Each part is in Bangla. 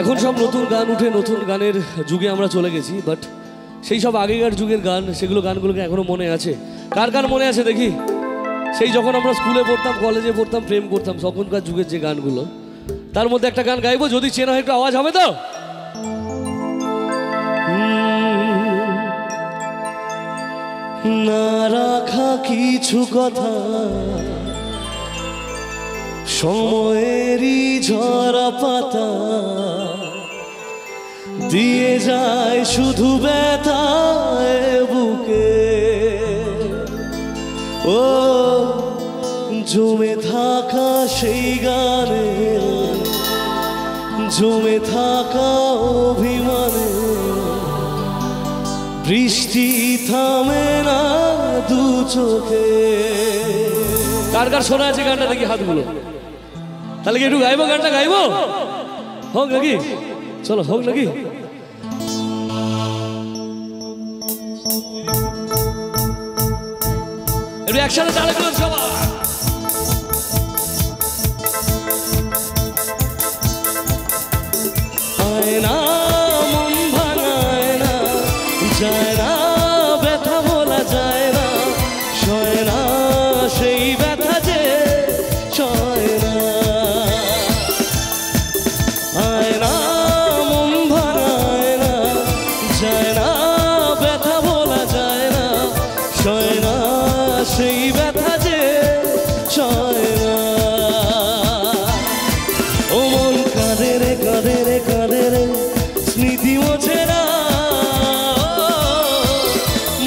এখন সব নতুন গান উঠে নতুন গানের যুগে আমরা চলে গেছি, বাট সেই সব আগেকার যুগের গান, সেগুলো গানগুলোকে এখনো মনে আছে। কার কার মনে আছে দেখি? সেই যখন আমরা স্কুলে পড়তাম, কলেজে পড়তাম, প্রেম করতাম, তখনকার যুগের যে গানগুলো, তার মধ্যে একটা গান গাইবো, যদি চেনা হয় একটু আওয়াজ হবে তো? না রাখা কিছু কথা সময়েরই ঝরা পাতা দিয়ে যায় শুধু ব্যথায় বুকে। ও জমে থাকা সেই গানে, জমে থাকা অভিমানে, বৃষ্টি থামে না দু চোখে। কার কার শোনা আছে গানটা দেখি হাতগুলো? তাহলে কি একটু গাইবো? গানটা গাইবো? হোক নাকি? চলো হোক নাকি? একটু একসাথে তালে করুন সবাই। আয়না মন ভাঙায় না, যায় না ব্যথা বলা যায় না, সয় না সেই ব্যথা যে সয় না। আয়না মন ভাঙায় না, যায় না ব্যথা বলা যায় না, সয় না সেই ব্যথা যে সয় না। ও মন কাঁদে রে কাঁদে রে কাঁদে রে, স্মৃতি মোছে না।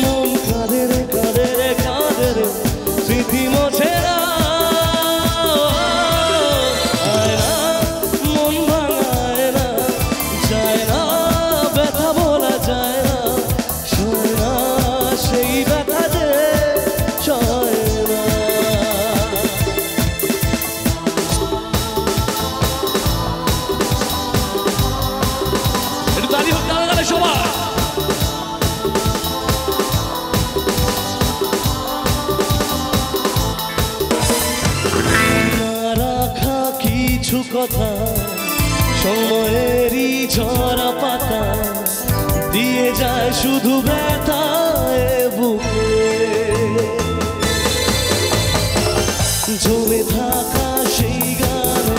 মন কাঁদে রে কাঁদে রে কাঁদে রে, স্মৃতি মোছে না। আয়না মন ভাঙায় না, যায় না ব্যথা বলা যায় না, সয় না সেই ব্যথা যে সয় না। একটু তালি হোক তালে তালে সবাই। রাখা কিছু কথা সময়েরই ঝরা পাতা দিয়ে যায় শুধু ব্যথায় বুকে। জমে থাকা সেই গানে,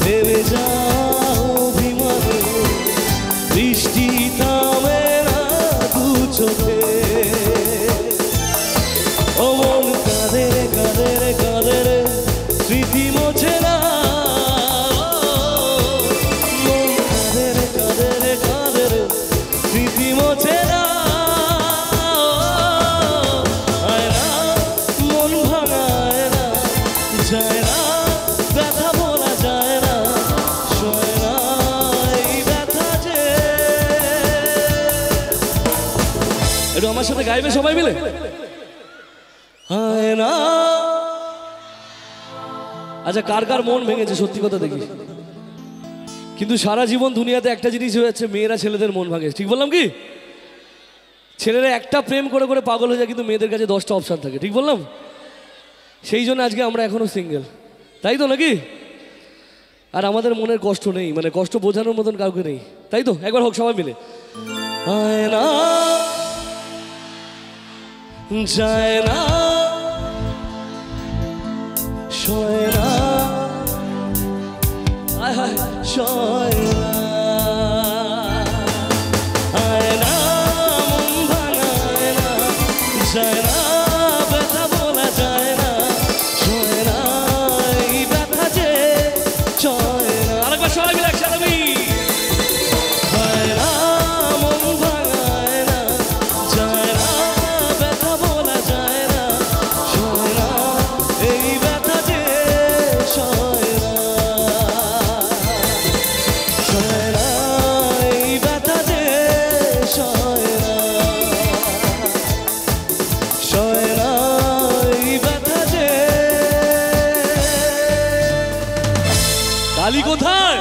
ভেবে যাওয়া অভিমানে, বৃষ্টি থামে না দু চোখে। ও মন কাঁদে রে কাঁদে রে কাঁদে রে, স্মৃতি মোছে না। মন কাঁদে রে কাঁদে রে কাঁদে রে, স্মৃতি মোছে না। আয়না মন ভাঙায় না, যায় না ব্যথা বলা যায় না, সয় না এই ব্যথা যে। একটু আমার সাথে গাইবে সবাই মিলে। আয়না। আচ্ছা, কার কার মন ভেঙেছে সত্যি কথা দেখি? কিন্তু সারা জীবন দুনিয়াতে একটা জিনিস হয়ে যাচ্ছে, মেয়েরা ছেলেদের মন ভাঙে। ঠিক বললাম কি? ছেলেরা একটা প্রেম করে করে পাগল হয়ে যায়, কিন্তু মেয়েদের কাছে 10টা অপশন থাকে। ঠিক বললাম? সেই জন্য আজকে আমরা এখনো সিঙ্গেল, তাই তো নাকি? আর আমাদের মনের কষ্ট নেই, মানে কষ্ট বোঝানোর মতন কাউকে নেই, তাই তো? একবার হোক সবাই মিলে। আয়না যায় না, সয় না, আয় হায় সয় না। আয়না মন ভাঙায় না, যায় না ব্যথা বলা যায় না, সয় না এই ব্যথা যে সয় না। আরেকবার সবাই মিলে একসাথে আমি। আয়না মন ভাঙায় না, যায় না ব্যথা বলা যায় না, সয় না এই ব্যথা যে সয় না, সয় না এই ব্যথা যে সয় না, সয় না এই ব্যথা যে। তালি কোথায়?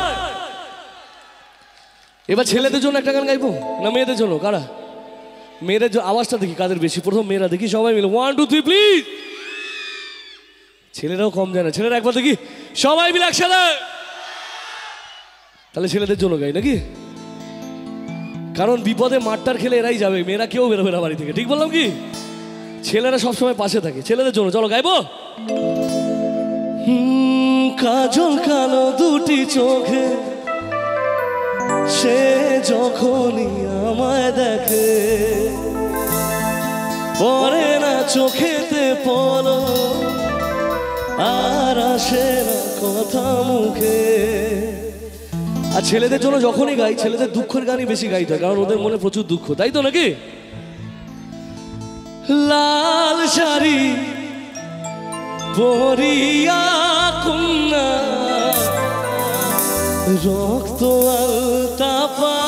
এবার ছেলেদের জন্য একটা গান গাইবো না মেয়েদের জন্য? কারা? মেয়েদের আওয়াজটা দেখি কাদের বেশি। প্রথম মেয়েরা দেখি সবাই মিলে 1 2 3 প্লিজ। ছেলেরাও কম যায় না, ছেলেরা একবার দেখি সবাই মিলে একসাথে। তাহলে ছেলেদের জন্য গাই নাকি? কারণ বিপদে মারটার খেলে এরাই যাবে, মেয়েরা কেউ বেরোবে না বাড়ি থেকে, ঠিক বললাম কি? ছেলেরা সবসময় পাশে থাকে, ছেলেদের জন্য চলো গাইবো। কাজল কালো দুটি চোখে সে যখনই আমায় দেখে, পড়ে না চোখেতে পলো আর আসে না কথা মুখে। আর ছেলেদের জন্য যখনই গাই, ছেলেদের দুঃখের গানই বেশি গাইতে হয়, কারণ ওদের মনে প্রচুর দুঃখ, তাই তো নাকি? লাল শাড়ি পরিয়া কন্যা রক্ত আলতা পা,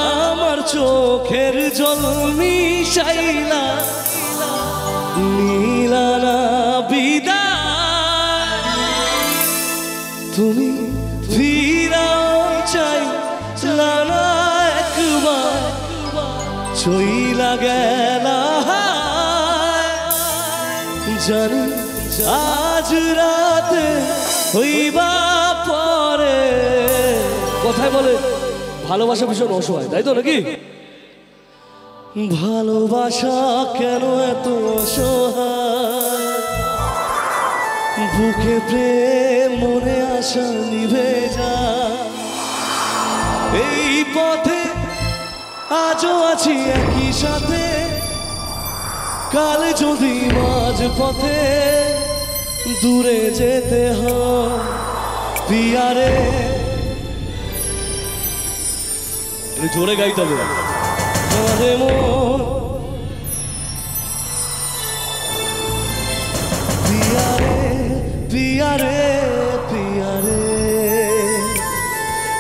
আমার চোখের জল মিশাইলা নীলানা বিদায়, তুমি ফিরাও চাই না একবার, চইলা গেলা জানি আজ রাতে হইবা পরে। কথায় বলে ভালোবাসা ভীষণ অসহায়, তাই তো নাকি? ভালোবাসা কেন এত অসহায়, বুকে প্রেম মনে আশা নিভে যায়, এই পথে আজও আছি একই সাথে, কাল যদি মাঝ পথে দূরে যেতে হয় পিয়ারে। জোরে গাইতে হবে। কাঁদে মন পিয়ারে পিয়ারে পিয়ারে,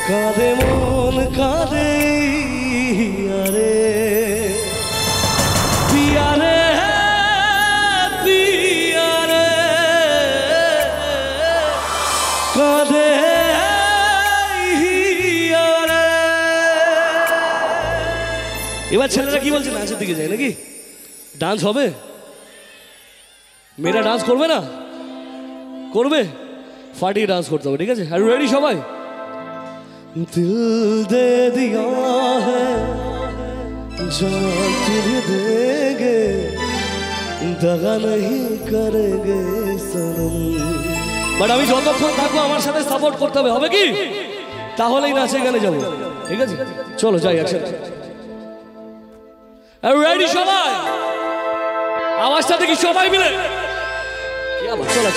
কাঁদে মন কাঁদে আরে পিয়ারে পিয়ারে, কাঁদে আরে। এবার ছেলেরা কি বলছে, নাচের দিকে যায় নাকি? ডান্স হবে? মেয়েরা ডান্স করবে না? করবে, ফাটিয়ে ডান্স করতে হবে, ঠিক আছে? আর রেডি সবাই? দিল দে দিয়া হ্যায় जान तुझे देंगे, दगा नहीं करेंगे सनम। বাট আমি যতক্ষণ থাকবো আমার সাথে সাপোর্ট করতে হবে, হবে কি? তাহলেই নাচে গানে যাবো, ঠিক আছে? চলো যাই একসাথে। রেডি সবাই? আওয়াজটা দেখি সবাই মিলে। কি আবার চলো।